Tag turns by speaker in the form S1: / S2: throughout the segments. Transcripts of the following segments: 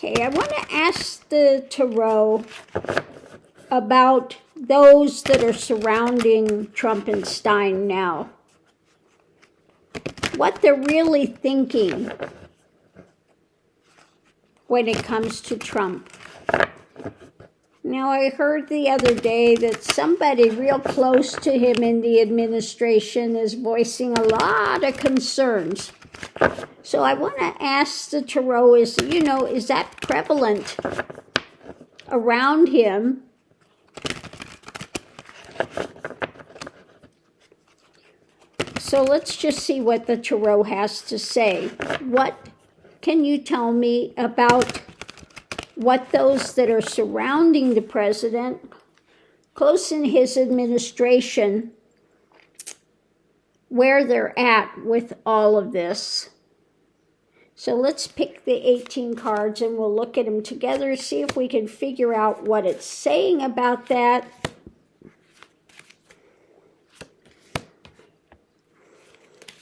S1: Okay, I want to ask the Tarot about those that are surrounding Trump and Stein now. What they're really thinking when it comes to Trump. Now, I heard the other day that somebody real close to him in the administration is voicing a lot of concerns. So I want to ask the Tarot, is that prevalent around him? So let's just see what the Tarot has to say. What can you tell me about what those that are surrounding the president, close in his administration, where they're at with all of this? So let's pick the 18 cards and we'll look at them together, see if we can figure out what it's saying about that.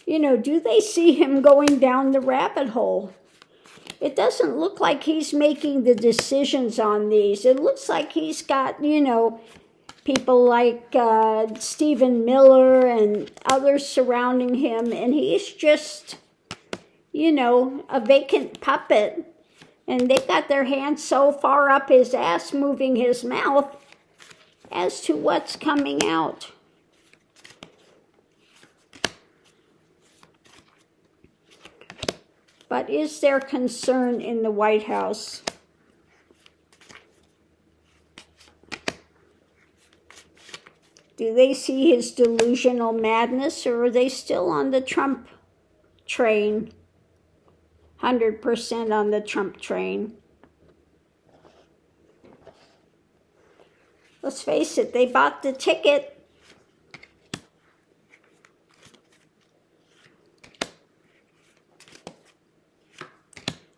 S1: Do they see him going down the rabbit hole? It doesn't look like he's making the decisions on these. It looks like he's got, people like Stephen Miller and others surrounding him, and he's just, a vacant puppet. And they got their hands so far up his ass, moving his mouth, as to what's coming out. But is there concern in the White House? Do they see his delusional madness, or are they still on the Trump train? 100% on the Trump train. Let's face it, they bought the ticket.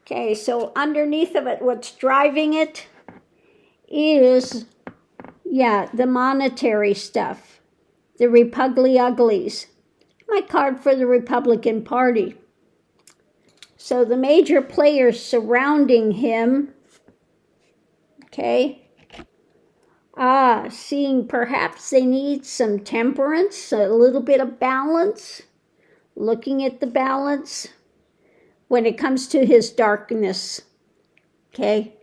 S1: Okay, so underneath of it, what's driving it is, the monetary stuff, the Repugly Uglies. My card for the Republican Party. So the major players surrounding him, seeing perhaps they need some temperance, a little bit of balance, looking at the balance when it comes to his darkness, They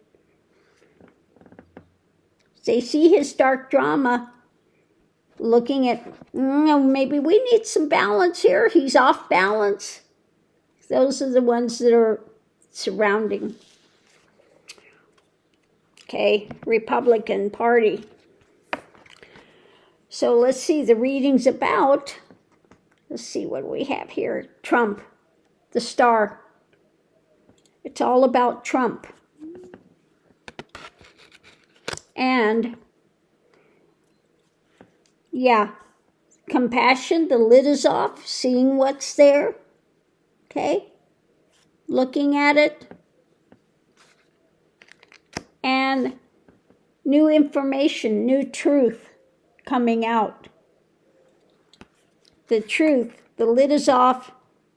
S1: see his dark drama, looking at, maybe we need some balance here. He's off balance. Those are the ones that are surrounding. Republican Party. So let's see the readings about. Let's see what we have here. Trump, the star. It's all about Trump. And, compassion, the lid is off, seeing what's there, looking at it, and new information, new truth coming out. The truth, the lid is off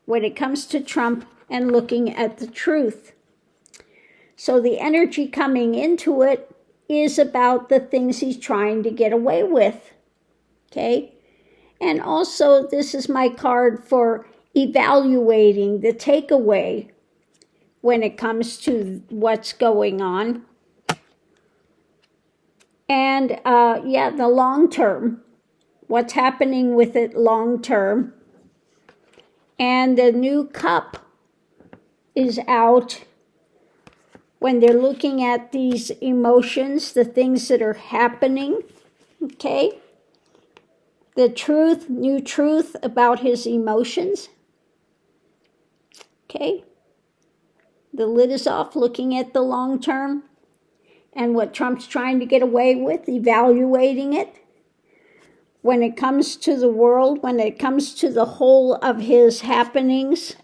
S1: when it comes to Trump and looking at the truth. So the energy coming into it is about the things he's trying to get away with, And also, this is my card for evaluating the takeaway when it comes to what's going on. And, the long term, what's happening with it long term. And the new cup is out when they're looking at these emotions, the things that are happening, The truth, new truth about his emotions, The lid is off, looking at the long term and what Trump's trying to get away with, evaluating it. When it comes to the world, when it comes to the whole of his happenings,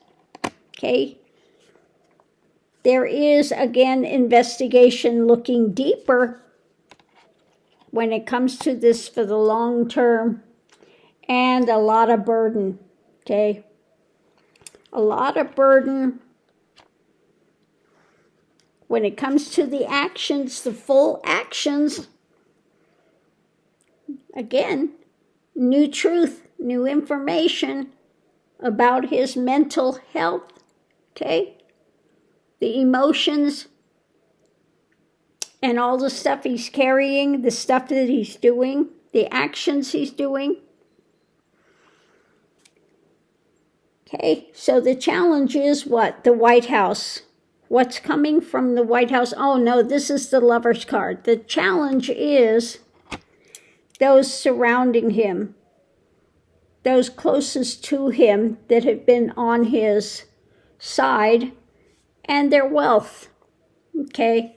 S1: there is, again, investigation looking deeper when it comes to this for the long term, and a lot of burden, A lot of burden When it comes to the actions, the full actions, again, new truth, new information about his mental health, okay? The emotions and all the stuff he's carrying, the stuff that he's doing, the actions he's doing. Okay, so the challenge is what? The White House. What's coming from the White House? Oh no, this is the Lover's card. The challenge is those surrounding him, those closest to him that have been on his side, and their wealth, okay?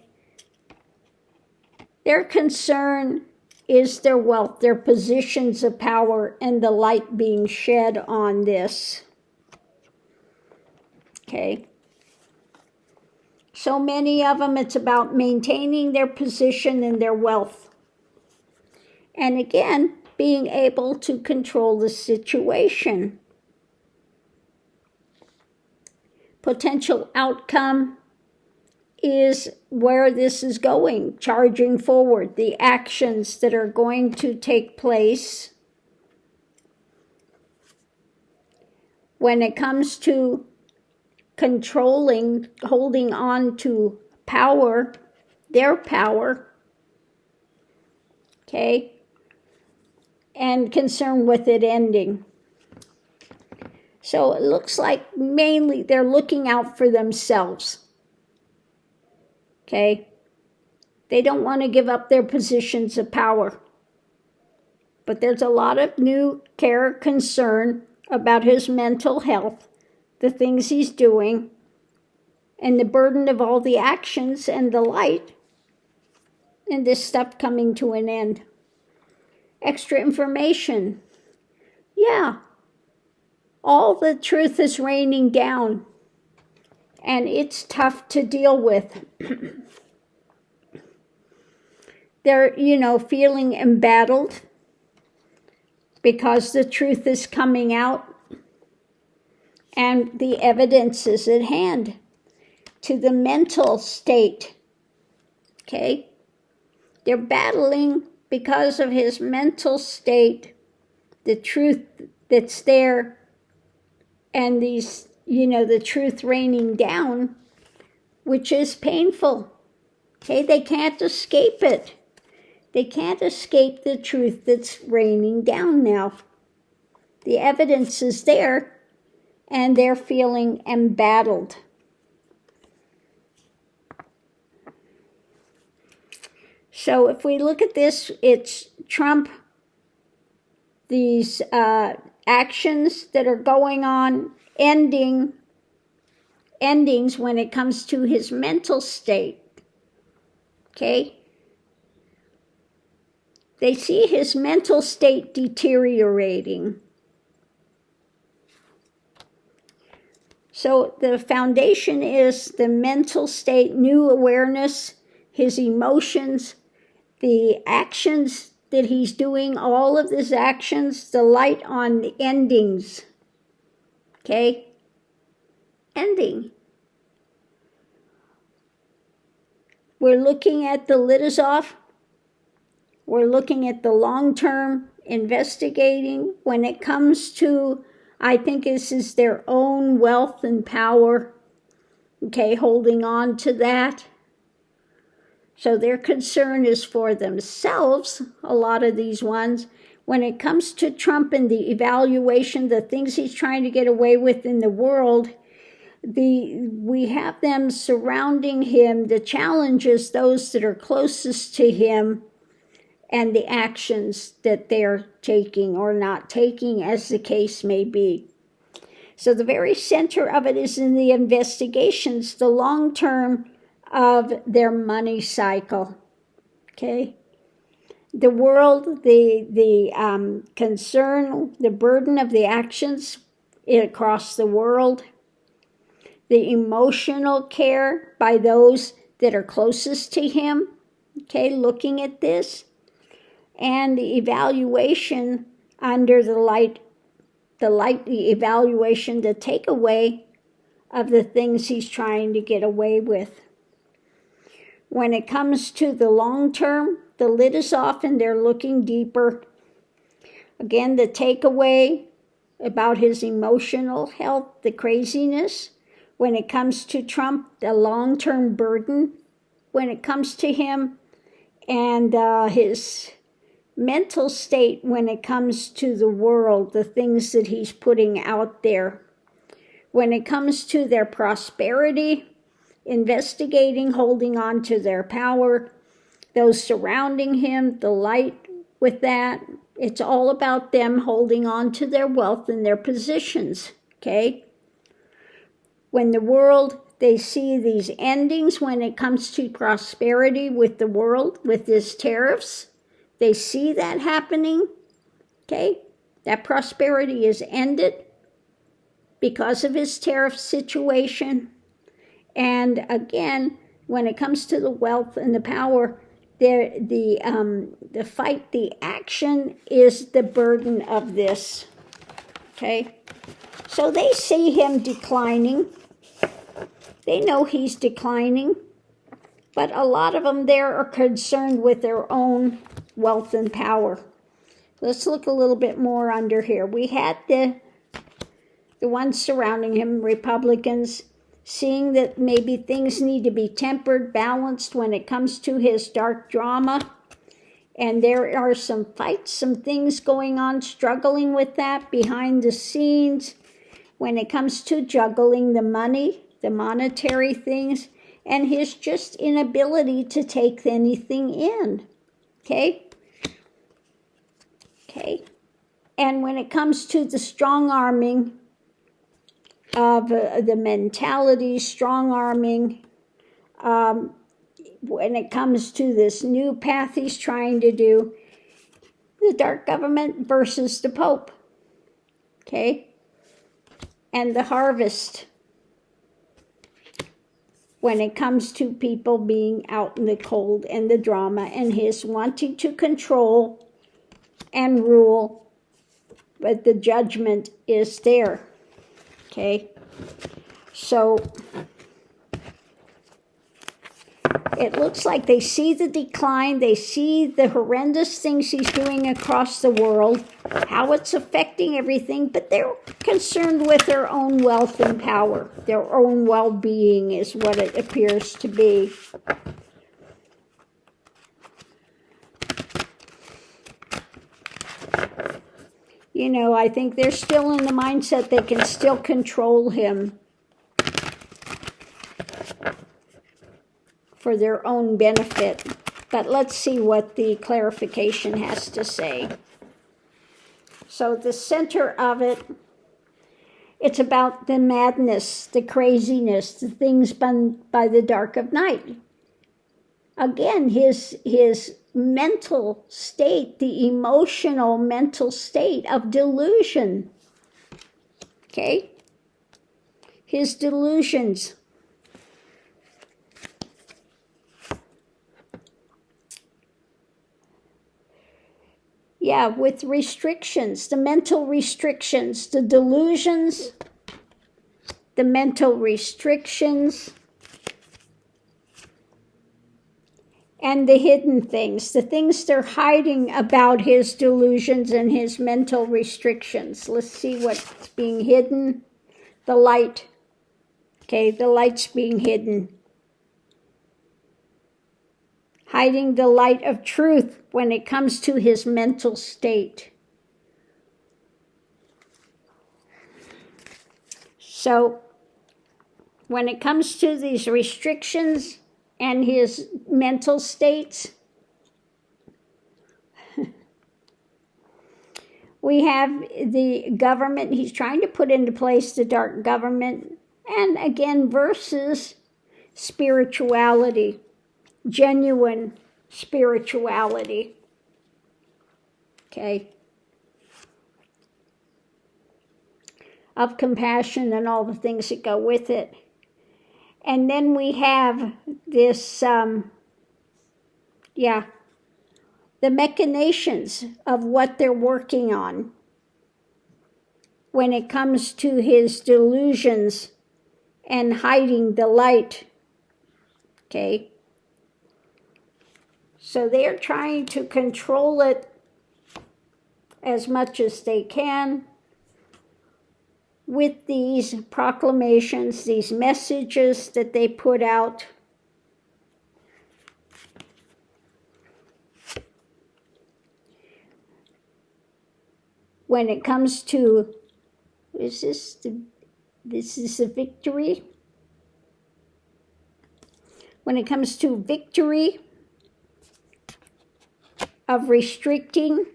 S1: Their concern is their wealth, their positions of power, and the light being shed on this, okay? So many of them, it's about maintaining their position and their wealth. And again, being able to control the situation. Potential outcome is where this is going, charging forward, the actions that are going to take place. When it comes to controlling, holding on to power, their power, okay, and concerned with it ending. So it looks like mainly they're looking out for themselves, okay? They don't want to give up their positions of power. But there's a lot of new care, concern about his mental health, the things he's doing, and the burden of all the actions and the light, and this stuff coming to an end. Extra information. Yeah. All the truth is raining down, and it's tough to deal with. They're, feeling embattled because the truth is coming out and the evidence is at hand. To the mental state, okay? They're battling because of his mental state, the truth that's there, and these, the truth raining down, which is painful. Okay, they can't escape it. They can't escape the truth that's raining down now. The evidence is there, and they're feeling embattled. So if we look at this, it's Trump, these actions that are going on, endings when it comes to his mental state. Okay? They see his mental state deteriorating. So the foundation is the mental state, new awareness, his emotions, the actions that he's doing, all of his actions, the light on the endings. Okay? Ending. We're looking at the lid is off. We're looking at the long-term investigating. When it comes to, I think this is their own wealth and power. Okay, holding on to that. So their concern is for themselves, a lot of these ones. When it comes to Trump and the evaluation, the things he's trying to get away with in the world, we have them surrounding him, the challenges, those that are closest to him, and the actions that they're taking or not taking, as the case may be. So the very center of it is in the investigations, the long-term of their money cycle, okay? The world, the concern, the burden of the actions across the world, the emotional care by those that are closest to him, okay, looking at this, and the evaluation under the light, the evaluation, the takeaway of the things he's trying to get away with. When it comes to the long term, the lid is off and they're looking deeper. Again, the takeaway about his emotional health, the craziness. When it comes to Trump, the long-term burden. When it comes to him and his mental state when it comes to the world, the things that he's putting out there. When it comes to their prosperity, investigating, holding on to their power, those surrounding him, the light with that. It's all about them holding on to their wealth and their positions, okay? When the world, they see these endings when it comes to prosperity with the world, with these tariffs, they see that happening, okay? That prosperity is ended because of his tariff situation. And again, when it comes to the wealth and the power, the fight, the action is the burden of this, okay? So they see him declining. They know he's declining, but a lot of them there are concerned with their own wealth and power. Let's look a little bit more under here. We had the ones surrounding him, Republicans, seeing that maybe things need to be tempered, balanced when it comes to his dark drama. And there are some fights, some things going on, struggling with that behind the scenes when it comes to juggling the money, the monetary things, and his just inability to take anything in, okay? Okay. And when it comes to the strong-arming of the mentality, strong-arming, when it comes to this new path he's trying to do, the dark government versus the Pope, okay? And the harvest, when it comes to people being out in the cold and the drama and his wanting to control and rule, but the judgment is there, okay? So it looks like they see the decline, they see the horrendous things he's doing across the world, how it's affecting everything, but they're concerned with their own wealth and power. Their own well-being is what it appears to be. You know, I think they're still in the mindset they can still control him for their own benefit. But let's see what the clarification has to say. So the center of it, it's about the madness, the craziness, the things by the dark of night. Again, his mental state, the emotional mental state of delusion. Okay? His delusions. Yeah, with restrictions, the mental restrictions, the delusions, the mental restrictions, and the hidden things, the things they're hiding about his delusions and his mental restrictions. Let's see what's being hidden. The light. Okay, the light's being hidden. Hiding the light of truth when it comes to his mental state. So, when it comes to these restrictions and his mental states, we have the government. He's trying to put into place the dark government, and again, versus spirituality. Genuine spirituality. Okay. Of compassion and all the things that go with it. And then we have this, the machinations of what they're working on when it comes to his delusions and hiding the light. Okay. So they are trying to control it as much as they can with these proclamations, these messages that they put out. When it comes to, this is the victory. When it comes to victory of restricting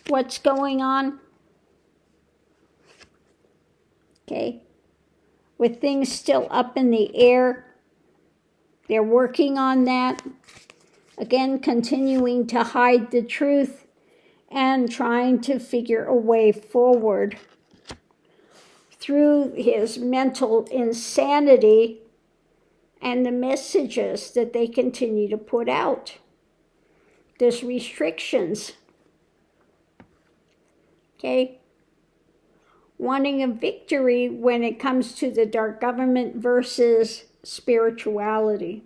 S1: what's going on, okay, with things still up in the air, they're working on that. Again, continuing to hide the truth and trying to figure a way forward through his mental insanity and the messages that they continue to put out. There's restrictions. Okay? Wanting a victory when it comes to the dark government versus spirituality.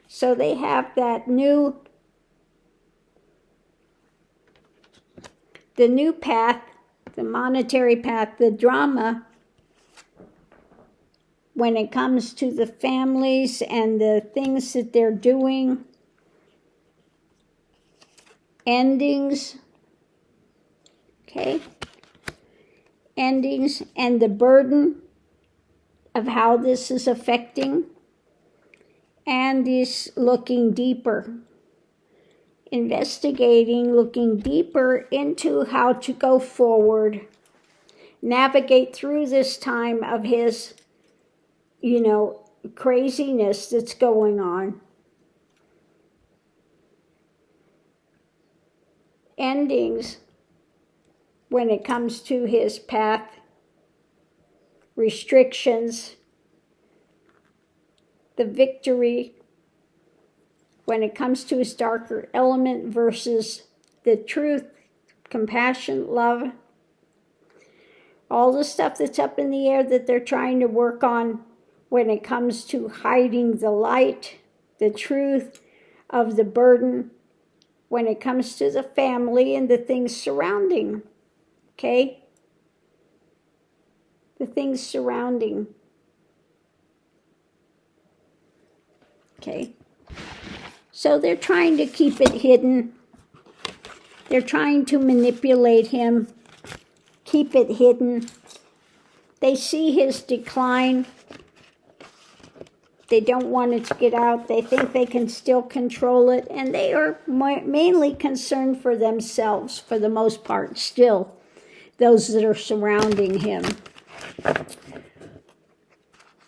S1: So they have that the new path, the monetary path, the drama, when it comes to the families and the things that they're doing, endings, okay? Endings and the burden of how this is affecting, and is looking deeper, investigating, looking deeper into how to go forward, navigate through this time of his, craziness that's going on. Endings when it comes to his path, restrictions, the victory when it comes to his darker element versus the truth, compassion, love, all the stuff that's up in the air that they're trying to work on when it comes to hiding the light, the truth of the burden, when it comes to the family and the things surrounding, okay? The things surrounding. Okay. So they're trying to keep it hidden. They're trying to manipulate him, keep it hidden. They see his decline. They don't want it to get out. They think they can still control it. And they are mainly concerned for themselves, for the most part, still, those that are surrounding him.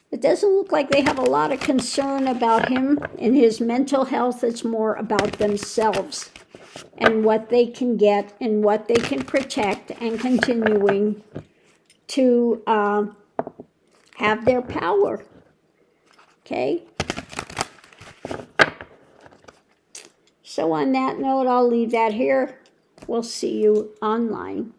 S1: It doesn't look like they have a lot of concern about him and his mental health. It's more about themselves and what they can get and what they can protect, and continuing to have their power. Okay? So on that note, I'll leave that here. We'll see you online.